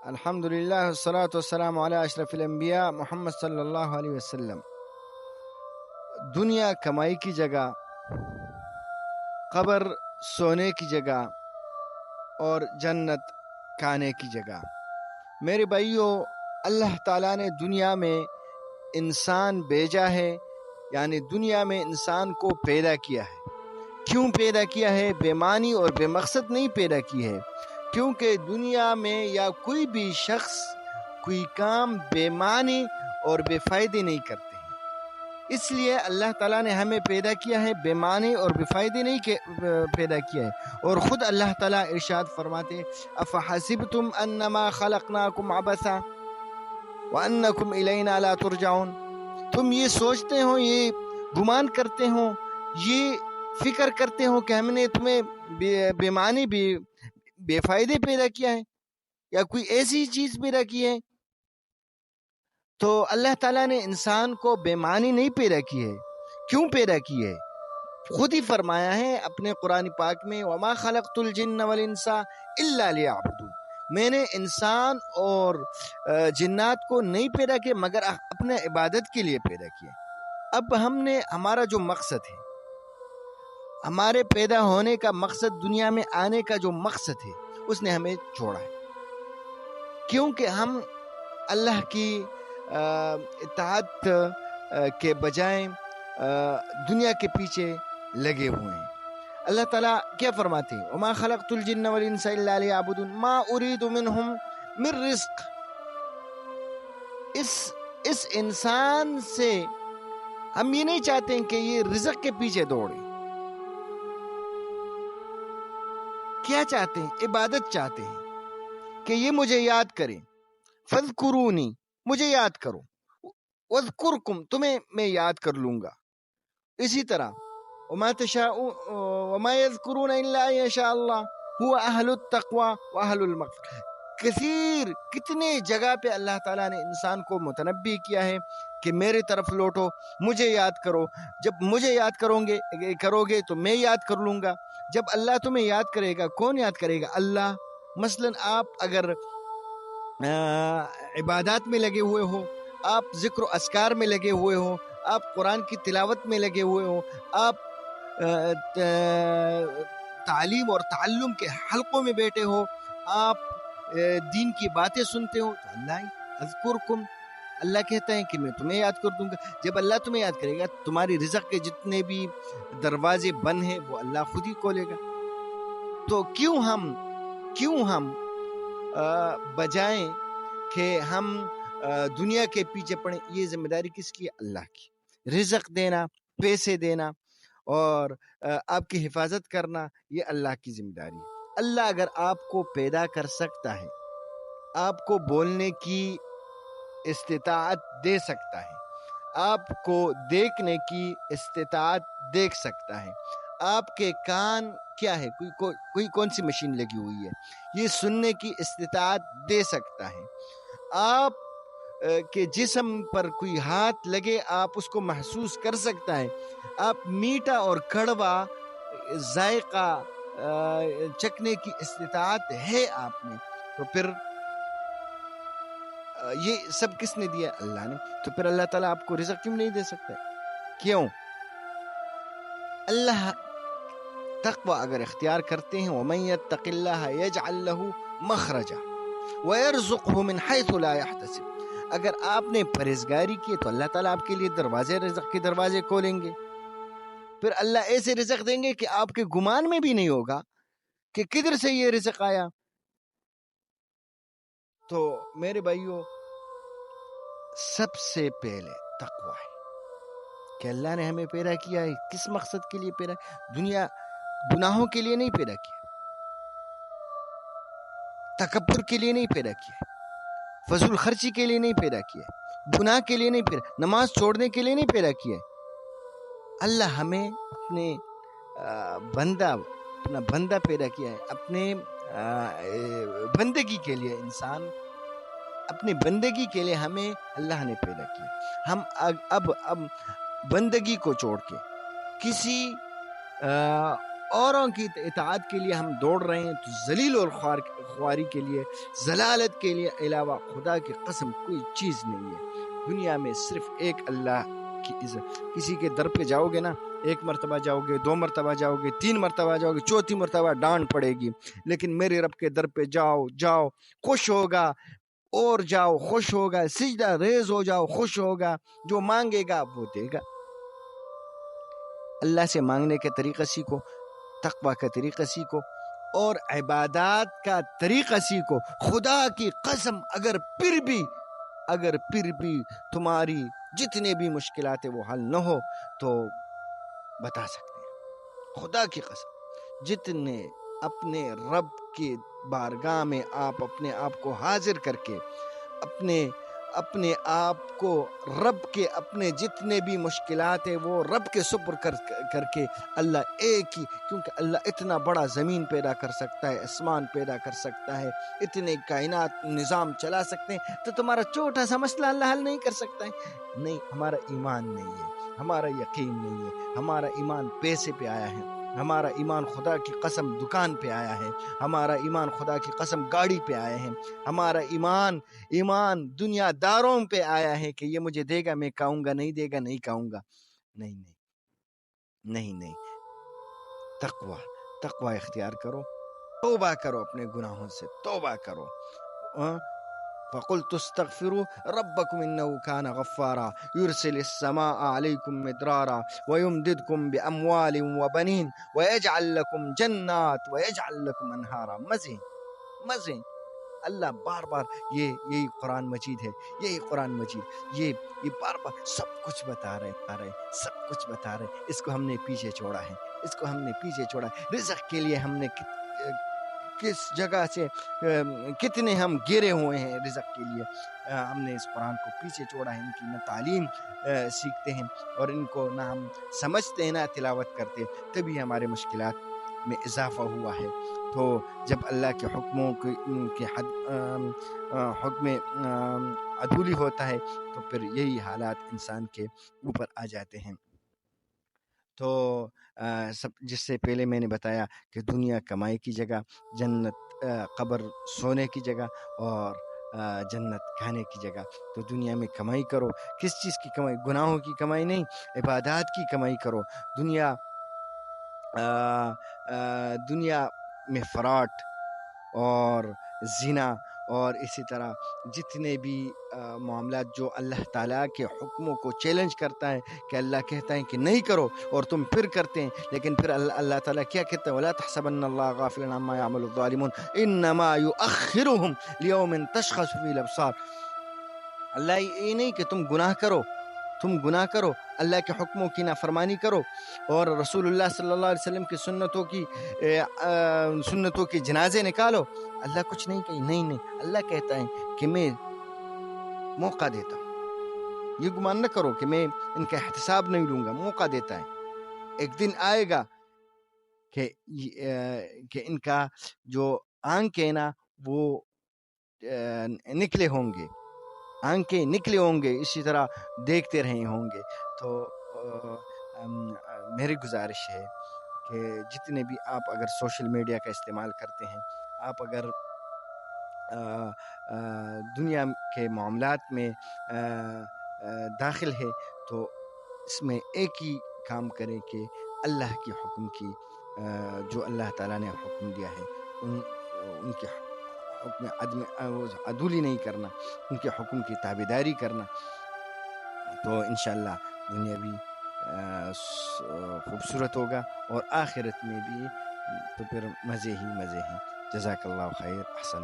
الحمدللہ والصلاة والسلام علی اشرف الانبیاء محمد صلی اللہ علیہ وسلم۔ دنیا کمائی کی جگہ، قبر سونے کی جگہ اور جنت کھانے کی جگہ۔ میرے بھائیو، اللہ تعالیٰ نے دنیا میں انسان بھیجا ہے، یعنی دنیا میں انسان کو پیدا کیا ہے۔ کیوں پیدا کیا ہے؟ بے معنی اور بے مقصد نہیں پیدا کی ہے، کیونکہ دنیا میں یا کوئی بھی شخص کوئی کام بے معنی اور بے فائدے نہیں کرتے ہیں۔ اس لیے اللہ تعالیٰ نے ہمیں پیدا کیا ہے، بے معنی اور بے فائدے نہیں پیدا کیا ہے۔ اور خود اللہ تعالیٰ ارشاد فرماتے، افحسبتم انما خلقناکم عبثا وانکم الینا لا ترجعون۔ تم یہ سوچتے ہو، یہ گمان کرتے ہو، یہ فکر کرتے ہو کہ ہم نے تمہیں بے معنی بے فائدے پیدا کیا ہے یا کوئی ایسی چیز پیدا کی ہے؟ تو اللہ تعالیٰ نے انسان کو بے معنی نہیں پیدا کی ہے۔ کیوں پیدا کی ہے؟ خود ہی فرمایا ہے اپنے قرآن پاک میں، وَمَا خَلَقْتُ الْجِنَّ وَالْإِنسَ إِلَّا لِيَعْبُدُونِ۔ میں نے انسان اور جنات کو نہیں پیدا کیا مگر اپنے عبادت کے لیے پیدا کیا۔ اب ہمارا جو مقصد ہے، ہمارے پیدا ہونے کا مقصد، دنیا میں آنے کا جو مقصد ہے، اس نے ہمیں چھوڑا ہے، کیونکہ ہم اللہ کی اطاعت کے بجائے دنیا کے پیچھے لگے ہوئے ہیں۔ اللہ تعالیٰ کیا فرماتے ہیں؟ وَمَا خَلَقْتُ الْجِنَّ وَالْإِنسَ إِلَّا لِيَعْبُدُونَ مَا أُرِيدُ مِنْهُمْ مِنْ رِزْقٍ۔ اس انسان سے ہم یہ نہیں چاہتے ہیں کہ یہ رزق کے پیچھے دوڑے۔ کیا چاہتے ہیں؟ عبادت چاہتے ہیں کہ یہ مجھے یاد کریں، فَاذْكُرُونِي، مجھے یاد کرو، وَاذْكُرْكُمْ، تمہیں میں یاد کر لوں گا۔ اسی طرح وَمَا يَذْكُرُونَ إِلَّا أَن يَشَاءَ اللَّهُ هُوَ أَهْلُ التَّقْوَى وَأَهْلُ الْمَغْفِرَةِ۔ کتنے جگہ پہ اللہ تعالیٰ نے انسان کو متنبی کیا ہے کہ میرے طرف لوٹو، مجھے یاد کرو۔ جب مجھے یاد کرو گے تو میں یاد کر لوں گا۔ جب اللہ تمہیں یاد کرے گا، کون یاد کرے گا؟ اللہ۔ مثلا آپ اگر عبادات میں لگے ہوئے ہو، آپ ذکر و اذکار میں لگے ہوئے ہو، آپ قرآن کی تلاوت میں لگے ہوئے ہو، آپ تعلیم اور تعلم کے حلقوں میں بیٹھے ہو، آپ دین کی باتیں سنتے ہو، تو اللہ اذکرکم، اللہ کہتا ہے کہ میں تمہیں یاد کر دوں گا۔ جب اللہ تمہیں یاد کرے گا، تمہاری رزق کے جتنے بھی دروازے بند ہیں وہ اللہ خود ہی کھولے گا۔ تو کیوں ہم بجائیں کہ ہم دنیا کے پیچھے پڑیں؟ یہ ذمہ داری کس کی ہے؟ اللہ کی۔ رزق دینا، پیسے دینا اور آپ کی حفاظت کرنا، یہ اللہ کی ذمہ داری ہے۔ اللہ اگر آپ کو پیدا کر سکتا ہے، آپ کو بولنے کی استطاعت دے سکتا ہے، آپ کو دیکھنے کی استطاعت دیکھ سکتا ہے، آپ کے کان کیا ہے، کوئی کون سی مشین لگی ہوئی ہے، یہ سننے کی استطاعت دے سکتا ہے، آپ کے جسم پر کوئی ہاتھ لگے آپ اس کو محسوس کر سکتا ہے، آپ میٹھا اور کڑوا ذائقہ چکھنے کی استطاعت ہے آپ میں، تو پھر یہ سب کس نے دیا؟ اللہ نے۔ تو پھر اللہ تعالیٰ آپ کو رزق کیوں نہیں دے سکتا؟ کیوں؟ اللہ تقوی اگر اختیار کرتے ہیں، وَمَن يَتَّقِ اللَّهَ يَجْعَل لَّهُ مَخْرَجًا وَيَرْزُقْهُ مِنْ حَيْثُ لَا يَحْتَسِبُ۔ اگر آپ نے پرہیزگاری کی تو اللہ تعالیٰ آپ کے لیے رزق کے دروازے کھولیں گے، پھر اللہ ایسے رزق دیں گے کہ آپ کے گمان میں بھی نہیں ہوگا کہ کدھر سے یہ رزق آیا۔ تو میرے بھائیو، سب سے پہلے تقوی ہے کہ اللہ نے ہمیں پیدا کیا ہے، کس مقصد کے لیے پیدا؟ دنیا گناہوں کے لیے نہیں پیدا کیا، تکبر کے لیے نہیں پیدا کیا، فضول خرچی کے لیے نہیں پیدا کیا، گناہ کے لیے نہیں پیدا، نماز چھوڑنے کے لیے نہیں پیدا کیا۔ اللہ ہمیں اپنا بندہ پیدا کیا ہے، اپنے بندگی کے لیے، انسان اپنی بندگی کے لیے ہمیں اللہ نے پیدا کیا۔ ہم اب بندگی کو چھوڑ کے کسی اوروں کی اطاعت کے لیے ہم دوڑ رہے ہیں تو ذلیل اور خواری کے لیے، ضلالت کے لیے علاوہ خدا کی قسم کوئی چیز نہیں ہے دنیا میں۔ صرف ایک اللہ کی عزت۔ کسی کے در پہ جاؤ گے نا، ایک مرتبہ جاؤ گے، 2 مرتبہ جاؤ گے، 3 مرتبہ جاؤ گے، چوتھی مرتبہ ڈانٹ پڑے گی، لیکن میرے رب کے در پہ جاؤ خوش ہوگا، اور جاؤ خوش ہوگا، سجدہ ریز ہو جاؤ خوش ہوگا، جو مانگے گا وہ دے گا۔ اللہ سے مانگنے کا طریقہ سیکھو، تقوی کا طریقہ سیکھو، اور عبادات کا طریقہ سیکھو۔ خدا کی قسم اگر پھر بھی تمہاری جتنے بھی مشکلات ہیں وہ حل نہ ہو تو بتا سکتے ہیں، خدا کی قسم جتنے اپنے رب کی بارگاہ میں آپ اپنے آپ کو حاضر کر کے اپنے آپ کو رب کے اپنے جتنے بھی مشکلات ہیں وہ رب کے سپر کر کے، اللہ ایک ہی، کیونکہ اللہ اتنا بڑا زمین پیدا کر سکتا ہے، آسمان پیدا کر سکتا ہے، اتنے کائنات نظام چلا سکتے ہیں، تو تمہارا چھوٹا سا مسئلہ اللہ حل نہیں کر سکتا ہے؟ نہیں، ہمارا ایمان نہیں ہے، ہمارا یقین نہیں ہے، ہمارا ایمان پیسے پہ آیا ہے، ہمارا ایمان خدا کی قسم دکان پہ آیا ہے، ہمارا ایمان خدا کی قسم گاڑی پہ آیا ہے، ہمارا ایمان دنیا داروں پہ آیا ہے کہ یہ مجھے دے گا میں کھاؤں گا، نہیں دے گا نہیں کھاؤں گا۔ نہیں، تقوی اختیار کرو، توبہ کرو، اپنے گناہوں سے توبہ کرو۔ فَقُلْتُ اسْتَغْفِرُوا رَبَّكُمْ إِنَّهُ كَانَ غَفَّارًا يُرْسِلِ السَّمَاءَ عَلَيْكُمْ مِدْرَارًا وَيُمْدِدْكُمْ بِأَمْوَالٍ وَبَنِينَ وَيَجْعَلْ لَكُمْ جَنَّاتٍ وَيَجْعَلْ لَكُمْ أَنْهَارًا۔ مزے اللہ بار یہی قرآن مجید ہے، یہی قرآن مجید یہ بار سب کچھ بتا رہے سب کچھ بتا رہے۔ اس کو ہم نے پیچھے چھوڑا ہے، رزق کے لیے ہم نے کس جگہ سے کتنے ہم گرے ہوئے ہیں رزق کے لیے، ہم نے اس قرآن کو پیچھے چھوڑا ہے۔ ان کی نہ تعلیم سیکھتے ہیں اور ان کو نہ ہم سمجھتے ہیں، نہ تلاوت کرتے، تبھی ہمارے مشکلات میں اضافہ ہوا ہے۔ تو جب اللہ کے حکموں کے حکم عدولی ہوتا ہے تو پھر یہی حالات انسان کے اوپر آ جاتے ہیں۔ تو جس سے پہلے میں نے بتایا کہ دنیا کمائی کی جگہ، جنت قبر سونے کی جگہ، اور جنت کھانے کی جگہ۔ تو دنیا میں کمائی کرو، کس چیز کی کمائی؟ گناہوں کی کمائی نہیں، عبادات کی کمائی کرو۔ دنیا میں فراڈ اور زنا اور اسی طرح جتنے بھی معاملات جو اللہ تعالیٰ کے حکموں کو چیلنج کرتا ہے، کہ اللہ کہتا ہے کہ نہیں کرو اور تم پھر کرتے ہیں، لیکن پھر اللہ تعالیٰ کیا کہتا ہے؟ وَلَا تَحْسَبَنَّ اللَّهَ غَافِلًا عَمَّا يَعْمَلُ الظَّالِمُونَ إِنَّمَا يُؤَخِّرُهُمْ لِيَوْمٍ تَشْخَصُ فِيهِ الْأَبْصَارُ۔ اللہ یہ نہیں کہ تم گناہ کرو، اللہ کے حکموں کی نافرمانی کرو اور رسول اللہ صلی اللہ علیہ وسلم کی سنتوں کی جنازے نکالو۔ اللہ کچھ نہیں کہی، نہیں، اللہ کہتا ہے کہ میں موقع دیتا ہوں، یہ گمان نہ کرو کہ میں ان کا احتساب نہیں لوں گا، موقع دیتا ہے۔ ایک دن آئے گا کہ ان کا جو آنکھیں نا وہ آنکھیں نکلے ہوں گے، اسی طرح دیکھتے رہے ہوں گے۔ تو میری گزارش ہے کہ جتنے بھی آپ اگر سوشل میڈیا کا استعمال کرتے ہیں، آپ اگر دنیا کے معاملات میں داخل ہے تو اس میں ایک ہی کام کریں کہ اللہ کے حکم کی جو اللہ تعالیٰ نے حکم دیا ہے ان کے حکم عدولی نہیں کرنا، ان کے حکم کی تابعداری کرنا، تو انشاءاللہ دنیا بھی خوبصورت ہوگا اور آخرت میں بھی تو پھر مزے ہی مزے ہیں۔ جزاک اللہ خیر، احسن۔